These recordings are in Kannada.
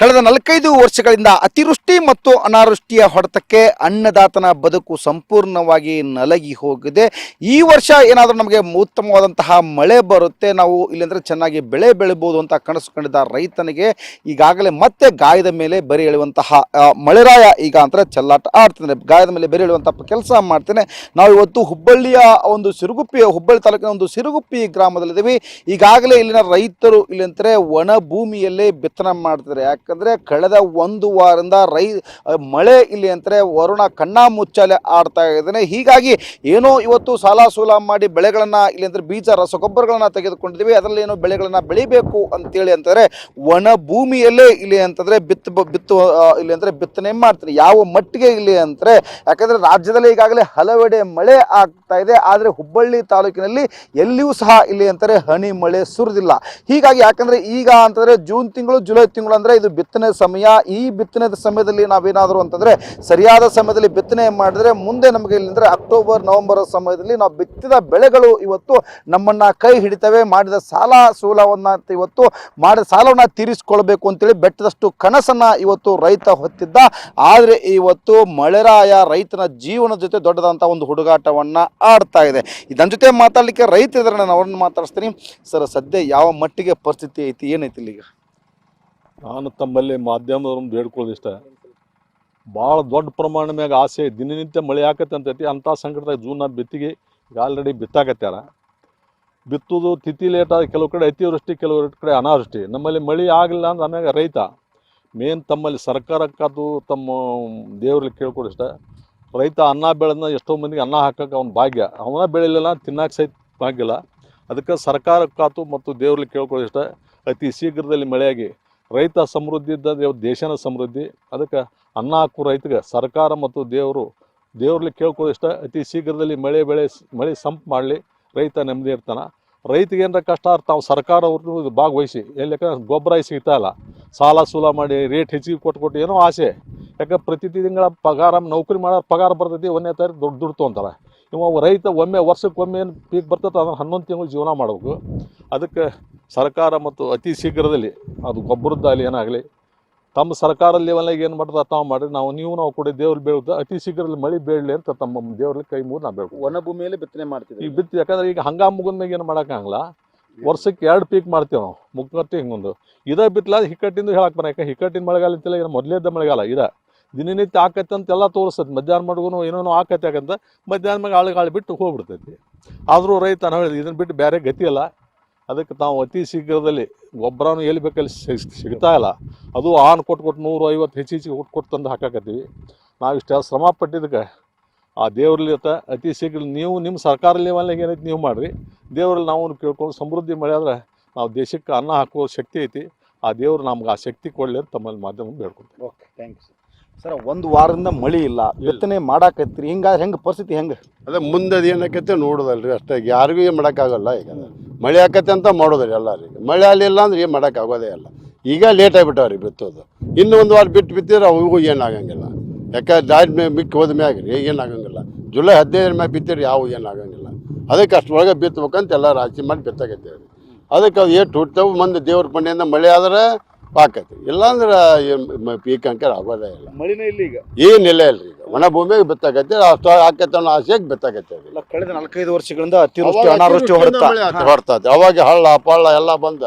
ಕಳೆದ 45 ವರ್ಷಗಳಿಂದ ಅತಿವೃಷ್ಟಿ ಮತ್ತು ಅನಾವೃಷ್ಟಿಯ ಹೊಡೆತಕ್ಕೆ ಅನ್ನದಾತನ ಬದುಕು ಸಂಪೂರ್ಣವಾಗಿ ನಲಗಿ ಹೋಗಿದೆ. ಈ ವರ್ಷ ಏನಾದರೂ ನಮಗೆ ಉತ್ತಮವಾದಂತಹ ಮಳೆ ಬರುತ್ತೆ, ನಾವು ಇಲ್ಲಂದ್ರೆ ಚೆನ್ನಾಗಿ ಬೆಳೆ ಬೆಳಿಬೋದು ಅಂತ ಕನಸು ಕಂಡಿದ್ದ ರೈತನಿಗೆ ಈಗಾಗಲೇ ಮತ್ತೆ ಗಾಯದ ಮೇಲೆ ಬರೆ ಎಳೆಯುವಂತಹ ಮಳೆರಾಯ ಈಗ ಅಂದ್ರೆ ಚೆಲ್ಲಾಟ ಆಡ್ತಾನೆ. ಗಾಯದ ಮೇಲೆ ಬರೆ ಎಳೆಯುವಂತಹ ಕೆಲಸ ಮಾಡ್ತೇನೆ. ನಾವು ಇವತ್ತು ಹುಬ್ಬಳ್ಳಿ ತಾಲೂಕಿನ ಒಂದು ಸಿರುಗುಪ್ಪಿ ಗ್ರಾಮದಲ್ಲಿದ್ದೀವಿ. ಈಗಾಗಲೇ ಇಲ್ಲಿನ ರೈತರು ಇಲ್ಲಂದ್ರೆ ಒಣ ಭೂಮಿಯಲ್ಲೇ ಬಿತ್ತನೆ ಮಾಡ್ತಾರೆ. ಯಾಕಂದ್ರೆ ಕಳೆದ ಒಂದು ವಾರದಿಂದ ಮಳೆ ಇಲ್ಲಿ ಅಂತಾರೆ ವರುಣ ಕಣ್ಣಾ ಮುಚ್ಚಾಲೆ ಆಡ್ತಾ ಇದ್ದಾನೆ. ಹೀಗಾಗಿ ಏನೋ ಇವತ್ತು ಸಾಲ ಸೂಲ ಮಾಡಿ ಬೆಳೆಗಳನ್ನ ಇಲ್ಲಿ ಅಂದ್ರೆ ಬೀಜ ರಸಗೊಬ್ಬರಗಳನ್ನ ತೆಗೆದುಕೊಂಡಿದ್ದೀವಿ, ಅದರಲ್ಲಿ ಏನೋ ಬೆಳೆಗಳನ್ನ ಬೆಳಿಬೇಕು ಅಂತೇಳಿ ಅಂತಂದ್ರೆ ಒಣ ಭೂಮಿಯಲ್ಲೇ ಇಲ್ಲಿ ಅಂತಂದ್ರೆ ಇಲ್ಲಿ ಅಂದ್ರೆ ಬಿತ್ತನೆ ಮಾಡ್ತಾರೆ. ಯಾವ ಮಟ್ಟಿಗೆ ಇಲ್ಲಿ ಅಂದ್ರೆ ಯಾಕಂದ್ರೆ ರಾಜ್ಯದಲ್ಲಿ ಈಗಾಗಲೇ ಹಲವೆಡೆ ಮಳೆ ಆಗ್ತಾ ಇದೆ, ಆದ್ರೆ ಹುಬ್ಬಳ್ಳಿ ತಾಲೂಕಿನಲ್ಲಿ ಎಲ್ಲಿಯೂ ಸಹ ಇಲ್ಲಿ ಅಂತಾರೆ ಹನಿ ಮಳೆ ಸುರಿದಿಲ್ಲ. ಹೀಗಾಗಿ ಯಾಕಂದ್ರೆ ಈಗ ಅಂತಂದ್ರೆ ಜೂನ್ ತಿಂಗಳು ಜುಲೈ ತಿಂಗಳು ಅಂದ್ರೆ ಇದು ಬಿತ್ತನೆ ಸಮಯ. ಈ ಬಿತ್ತನೆ ಸಮಯದಲ್ಲಿ ನಾವೇನಾದರೂ ಅಂತಂದ್ರೆ ಸರಿಯಾದ ಸಮಯದಲ್ಲಿ ಬಿತ್ತನೆ ಮಾಡಿದ್ರೆ ಮುಂದೆ ನಮಗೆ ಇಲ್ಲಿಂದ್ರೆ ಅಕ್ಟೋಬರ್ ನವೆಂಬರ್ ಸಮಯದಲ್ಲಿ ನಾವು ಬಿತ್ತಿದ ಬೆಳೆಗಳು ಇವತ್ತು ನಮ್ಮನ್ನ ಕೈ ಹಿಡಿತವೆ. ಮಾಡಿದ ಸಾಲವನ್ನ ತೀರಿಸಿಕೊಳ್ಬೇಕು ಅಂತೇಳಿ ಬೆಟ್ಟದಷ್ಟು ಕನಸನ್ನ ಇವತ್ತು ರೈತ ಹೊತ್ತಿದ್ದ. ಆದ್ರೆ ಇವತ್ತು ಮಳೆರಾಯ ರೈತನ ಜೀವನದ ಜೊತೆ ದೊಡ್ಡದಂತ ಒಂದು ಹುಡುಗಾಟವನ್ನ ಆಡ್ತಾ ಇದೆ. ಇದನ್ನ ಜೊತೆ ಮಾತಾಡ್ಲಿಕ್ಕೆ ರೈತ ಇದ್ರೆ ನಾನು ಅವ್ರನ್ನ ಮಾತಾಡಿಸ್ತೀನಿ. ಸರ್, ಸದ್ಯ ಯಾವ ಮಟ್ಟಿಗೆ ಪರಿಸ್ಥಿತಿ ಐತಿ, ಏನೈತಿ ಈಗ? ನಾನು ತಮ್ಮಲ್ಲಿ ಮಾಧ್ಯಮದವ್ರನ್ನ ಬೇಡ್ಕೊಳ್ಳೋದಿಷ್ಟ, ಭಾಳ ದೊಡ್ಡ ಪ್ರಮಾಣ ಮ್ಯಾಗ ಆಸೆ ದಿನನಿತ್ಯ ಮಳೆ ಆಕತ್ತೆ ಅಂತೈತಿ. ಅಂಥ ಸಂಕಟದಾಗ ಜೂನ್ ಬಿತ್ತಿಗೆ ಈಗ ಆಲ್ರೆಡಿ ಬಿತ್ತಾಕತ್ಯಾರ. ಬಿತ್ತುದು ತಿಥಿ ಲೇಟ್ ಆದ, ಕೆಲವು ಕಡೆ ಅತಿವೃಷ್ಟಿ, ಕೆಲವು ಕಡೆ ಅನಾವೃಷ್ಟಿ. ನಮ್ಮಲ್ಲಿ ಮಳೆ ಆಗಲಿಲ್ಲ ಅಂದ್ರೆ ಆಮ್ಯಾಗ ರೈತ ಮೇನ್ ತಮ್ಮಲ್ಲಿ ಸರ್ಕಾರಕ್ಕದು ತಮ್ಮ ದೇವ್ರಲ್ಲಿ ಕೇಳ್ಕೊಡಿಷ್ಟ. ರೈತ ಅನ್ನ ಬೆಳೆದ ಎಷ್ಟೋ ಮಂದಿಗೆ ಅನ್ನ ಹಾಕಕ್ಕೆ ಅವ್ನ ಭಾಗ್ಯ, ಅವನ ಬೆಳಿಲಿಲ್ಲ ತಿನ್ನಕ್ಕೆ ಸಹಿತ ಭಾಗ್ಯಲ್ಲ. ಅದಕ್ಕೆ ಸರ್ಕಾರಕ್ಕಾತು ಮತ್ತು ದೇವ್ರಲ್ಲಿ ಕೇಳ್ಕೊಡಿಷ್ಟ ಅತಿ ಶೀಘ್ರದಲ್ಲಿ ಮಳೆಯಾಗಿ ರೈತ ಸಮೃದ್ಧಿ ಇದ್ದ ದೇಶನ ಸಮೃದ್ಧಿ. ಅದಕ್ಕೆ ಅನ್ನ ಹಾಕೋ ರೈತಗೆ ಸರ್ಕಾರ ಮತ್ತು ದೇವ್ರಲ್ಲಿ ಕೇಳ್ಕೊಳ್ಳಿಷ್ಟ ಅತಿ ಶೀಘ್ರದಲ್ಲಿ ಮಳೆ ಸಂಪ್ ಮಾಡಲಿ, ರೈತ ನೆಮ್ಮದಿ ಇರ್ತಾನೆ. ರೈತಿಗೆ ಏನಾರ ಕಷ್ಟ ತಾವು ಸರ್ಕಾರ ಅವ್ರದ್ದು ಭಾಗವಹಿಸಿ, ಯಾಕಂದ್ರೆ ಗೊಬ್ಬರ ಸಿಗ್ತಾ ಇಲ್ಲ, ಸಾಲ ಸೂಲ ಮಾಡಿ ರೇಟ್ ಹೆಚ್ಚಿಗೆ ಕೊಟ್ಟು ಏನೋ ಆಸೆ. ಯಾಕೆ ಪ್ರತಿ ತಿಂಗಳ ಪಗಾರ ನೌಕರಿ ಮಾಡೋ ಪಗಾರ ಬರ್ತೈತಿ, 1ನೇ ತಾರೀಕು ದುಡ್ಡು ತೊಗೊಂತಾರೆ. ಇವಾಗ ರೈತ ವರ್ಷಕ್ಕೊಮ್ಮೆ ಏನು ಪೀಕ್ ಬರ್ತೈತೆ ಅದನ್ನು 11 ತಿಂಗಳು ಜೀವನ ಮಾಡಬೇಕು. ಅದಕ್ಕೆ ಸರ್ಕಾರ ಮತ್ತು ಅತಿ ಶೀಘ್ರದಲ್ಲಿ ಅದು ಗೊಬ್ಬರದ್ದಾಗಲಿ ಏನಾಗಲಿ ತಮ್ಮ ಸರ್ಕಾರ ಲೆವೆಲ್ನಾಗ ಏನು ಮಾಡ್ತಾರೆ ತಾವು ಮಾಡಿರಿ, ನಾವು ಕೂಡ ದೇವ್ರು ಬೀಳುತ್ತೆ ಅತಿ ಶೀಘ್ರದಲ್ಲಿ ಮಳೆ ಬೀಳಲಿ ಅಂತ ತಮ್ಮ ದೇವ್ರಲ್ಲಿ ಕೈ ಮುಗಿದು ನಾವು ಬೇಕು. ಒಣ ಭೂಮಿಯಲ್ಲಿ ಬಿತ್ತನೆ ಮಾಡ್ತೀವಿ. ಈಗ ಯಾಕಂದ್ರೆ ಈಗ ಹಂಗಾಮ ಮುಗಿದ್ಮ್ಯಾಗ ಏನು ಮಾಡೋಕ್ಕಾಗಲ್ಲ. ವರ್ಷಕ್ಕೆ 2 ಪೀಕ್ ಮಾಡ್ತೀವಿ ನಾವು, ಮುಗ್ಗತ್ತಿ ಹಿಂಗೊಂದು ಇದೇ ಬಿತ್ತಲ ಹಿಕ್ಕಟ್ಟಿಂದ ಹೇಳಕ್ಕೆ ಬರ. ಯಾಕೆ ಹಿಕ್ಕಟ್ಟಿನ ಮಳೆಗಾಲ ಅಂತಿಲ್ಲ, ಈಗ ಮೊದಲೇದ್ದ ಮಳೆಗಾಲ ಇದೆ. ದಿನನಿತ್ಯ ಆಕೈತೆ ಅಂತೆಲ್ಲ ತೋರಿಸ್ತೈತಿ. ಮಧ್ಯಾಹ್ನ ಮಾಡ್ಗೂ ಏನೋ ಆಕೈತೆ ಯಾಕಂತ ಮಧ್ಯಾಹ್ನ ಮ್ಯಾಗ ಆಳು ಬಿಟ್ಟು ಹೋಗ್ಬಿಡ್ತೈತಿ. ಆದರೂ ರೈತ ನಾವು ಹೇಳಿದ್ವಿ ಇದನ್ನು ಬಿಟ್ಟು ಬೇರೆ ಗತಿ ಅಲ್ಲ. ಅದಕ್ಕೆ ನಾವು ಅತಿ ಶೀಘ್ರದಲ್ಲಿ ಗೊಬ್ಬರನೂ ಎಲ್ಲಿ ಬೇಕಲ್ಲಿ ಸಿಗ್ತಾ ಇಲ್ಲ. ಅದು ಆನ್ ಕೊಟ್ಟು 150 ಹೆಚ್ಚಿಗೆ ಕೊಟ್ಟು ತಂದು ಹಾಕಾಕತ್ತೀವಿ. ನಾವು ಇಷ್ಟೆಲ್ಲ ಶ್ರಮ ಪಟ್ಟಿದ್ದಕ್ಕೆ ಆ ದೇವ್ರಲ್ಲಿ ಅತಿ ಶೀಘ್ರ ನೀವು ನಿಮ್ಮ ಸರ್ಕಾರ ಲೆವೆಲ್ನಾಗ ಏನೈತಿ ನೀವು ಮಾಡಿರಿ. ದೇವ್ರಲ್ಲಿ ನಾವು ಕೇಳ್ಕೊಂಡು ಸಮೃದ್ಧಿ ಮಳೆ ಆದರೆ ನಾವು ದೇಶಕ್ಕೆ ಅನ್ನ ಹಾಕುವ ಶಕ್ತಿ ಐತಿ. ಆ ದೇವ್ರು ನಮ್ಗೆ ಆ ಶಕ್ತಿ ಕೊಡಲಿ ಅಂತ ತಮ್ಮಲ್ಲಿ ಮಾಧ್ಯಮ ಬೇಡ್ಕೊಳ್ತೀವಿ. Okay, thank you sir. ಒಂದು ವಾರದಿಂದ ಮಳೆ ಇಲ್ಲ, ಬಿತ್ತನೆ ಮಾಡಾಕತ್ತೀರಿ, ಹಿಂಗಾದ್ರೆ ಹೆಂಗೆ ಪರಿಸ್ಥಿತಿ ಹೆಂಗೆ? ಅದೇ ಮುಂದೆ ಅದು ಏನಕ್ಕೈತೆ ನೋಡೋದಲ್ರಿ ಅಷ್ಟೇ. ಯಾರಿಗೂ ಏನು ಮಾಡೋಕ್ಕಾಗಲ್ಲ. ಈಗ ಮಳೆ ಆಕತ್ತೆ ಅಂತ ಮಾಡೋದ್ರಿ ಎಲ್ಲರಿಗೆ. ಮಳೆ ಆಗಲಿಲ್ಲ ಅಂದ್ರೆ ಏನು ಮಾಡೋಕ್ಕಾಗೋದೇ ಇಲ್ಲ. ಈಗ ಲೇಟ್ ಆಗಿಬಿಟ್ಟವ್ರಿ ಬಿತ್ತೋದು. ಇನ್ನೂ 1 ವಾರ ಬಿತ್ತಿದ್ರೆ ಅವಿಗೂ ಏನಾಗಂಗಿಲ್ಲ. ಯಾಕಂದ್ರೆ ದಾರಿ ಮಿಕ್ಕಿ ಹೋದ ಮ್ಯಾಗ ರೀ ಏನಾಗಂಗಿಲ್ಲ. ಜುಲೈ 15 ಮ್ಯಾಗ ಬಿತ್ತಿರಿ ಯಾವ ಏನಾಗಂಗಿಲ್ಲ. ಅದಕ್ಕೆ ಅಷ್ಟರೊಳಗೆ ಬಿತ್ತಬೇಕಂತ ಎಲ್ಲ ರಾಶಿ ಮಾಡಿ ಬಿತ್ತಾಕತ್ತೇವೆ. ಅದಕ್ಕೆ ಅದು ಏಟು ಹುಟ್ಟವು ಮಂದಿ ದೇವ್ರ ಪುಣ್ಯದಿಂದ ಮಳೆ ಆದ್ರೆ ಆಕೈತಿ, ಇಲ್ಲಾಂದ್ರೆ ಪೀಕ್ ಅಂಕರ್ ಆಗೋದೇ ಇಲ್ಲ. ಮಳಿನೇ ಇಲ್ಲ ಈಗ, ಏನಿಲ್ಲ ಇಲ್ರಿ. ಈಗ ಒಣ ಭೂಮಿಯಾಗ ಬಿತ್ತಾಕೈತಿ, ಅಷ್ಟು ಆಕೈತೆ ಅನ್ನೋ ಆಸೆಯಾಗಿ ಬಿತ್ತಾಕತ್ತೇವೆ. ಕಳೆದ 45 ವರ್ಷಗಳಿಂದ ಅತಿವೃಷ್ಟಿ ಅನಾವೃಷ್ಟಿ ಹೊಡ್ತದೆ. ಅವಾಗ ಹಳ್ಳ ಪಳ್ಳ ಎಲ್ಲ ಬಂದ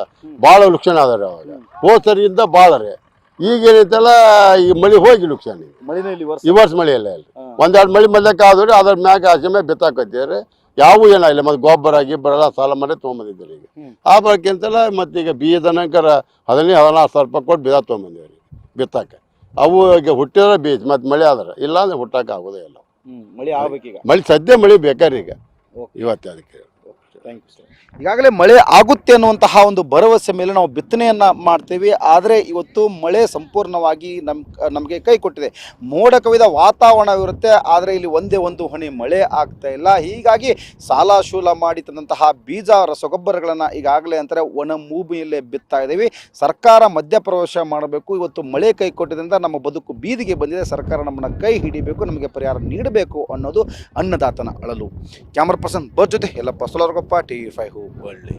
ಭಾಳ ಲುಕ್ಷಣ ಅದಾರೆ. ಅವಾಗ ಹೋಸರಿಯಿಂದ ಭಾಳ ರೀ. ಈಗ ಏನೈತಲ್ಲ ಈಗ ಮಳೆ ಹೋಗಿ ಲುಕ್ಷಣ. ಈ ವರ್ಷ ಮಳೆ ಇಲ್ಲ ಇಲ್ರಿ. 1-2 ಮಳೆ ಮಲ್ಲಕ್ಕೆ ಆದ್ರಿ, ಅದ್ರ ಮ್ಯಾಗ ಆಸೆ ಮ್ಯಾಗ ಬಿತ್ತಾಕತ್ತೀರಿ. ಯಾವೂ ಏನಾಗಿಲ್ಲ. ಮತ್ತು ಗೊಬ್ಬರ ಎಲ್ಲ ಸಾಲ ಮಾಡಿ ತೊಗೊಂಬಂದಿದ್ದೀರಿ. ಈಗ ಆ ಬಳಕೆಂತಲ್ಲ ಮತ್ತೀಗ ಬೀಜದನಕರ 15-16 ಸಾವಿರ ರೂಪಾಯಿ ಕೊಟ್ಟು ಬೀಜ ತೊಗೊಂಬಂದಿವ್ರಿ ಬಿತ್ತಾಕ. ಅವು ಈಗ ಹುಟ್ಟಿದ್ರೆ ಬೀಜ ಮತ್ತು ಮಳೆ ಆದ್ರೆ ಇಲ್ಲ ಅಂದ್ರೆ ಹುಟ್ಟಕ್ಕೆ ಆಗೋದೇ ಇಲ್ಲ. ಮಳೆ ಸದ್ಯ ಮಳೆ ಬೇಕಾರಿ ಈಗ ಇವತ್ತು. ಅದಕ್ಕೆ ಥ್ಯಾಂಕ್ ಯು ಸರ್. ಈಗಾಗಲೇ ಮಳೆ ಆಗುತ್ತೆ ಅನ್ನುವಂತಹ ಒಂದು ಭರವಸೆ ಮೇಲೆ ನಾವು ಬಿತ್ತನೆಯನ್ನು ಮಾಡ್ತೀವಿ. ಆದರೆ ಇವತ್ತು ಮಳೆ ಸಂಪೂರ್ಣವಾಗಿ ನಮಗೆ ಕೈ ಕೊಟ್ಟಿದೆ. ಮೋಡ ಕವಿದ ವಾತಾವರಣವಿರುತ್ತೆ, ಆದರೆ ಇಲ್ಲಿ ಒಂದೇ ಒಂದು ಹನಿ ಮಳೆ ಆಗ್ತಾ ಇಲ್ಲ. ಹೀಗಾಗಿ ಸಾಲ ಶೂಲ ಮಾಡಿ ತಂದಂತಹ ಬೀಜ ರಸಗೊಬ್ಬರಗಳನ್ನು ಈಗಾಗಲೇ ಅಂತಾರೆ ಒಣ ಭೂಮಿಯಲ್ಲೇ ಬಿತ್ತಾ ಇದ್ದೀವಿ. ಸರ್ಕಾರ ಮಧ್ಯಪ್ರವೇಶ ಮಾಡಬೇಕು. ಇವತ್ತು ಮಳೆ ಕೈ ಕೊಟ್ಟಿದ್ದರಿಂದ ನಮ್ಮ ಬದುಕು ಬೀದಿಗೆ ಬಂದಿದೆ. ಸರ್ಕಾರ ನಮ್ಮನ್ನು ಕೈ ಹಿಡಿಬೇಕು, ನಮಗೆ ಪರಿಹಾರ ನೀಡಬೇಕು ಅನ್ನೋದು ಅನ್ನದಾತನ ಅಳಲು. ಕ್ಯಾಮರಾ ಪರ್ಸನ್ ಬರ್ ಜೊತೆ ಎಲ್ಲಪ್ಪ ಸೋಲಾರ್ಗೊಪ್ಪ, TV5 ಹುಬ್ಬಳ್ಳಿ.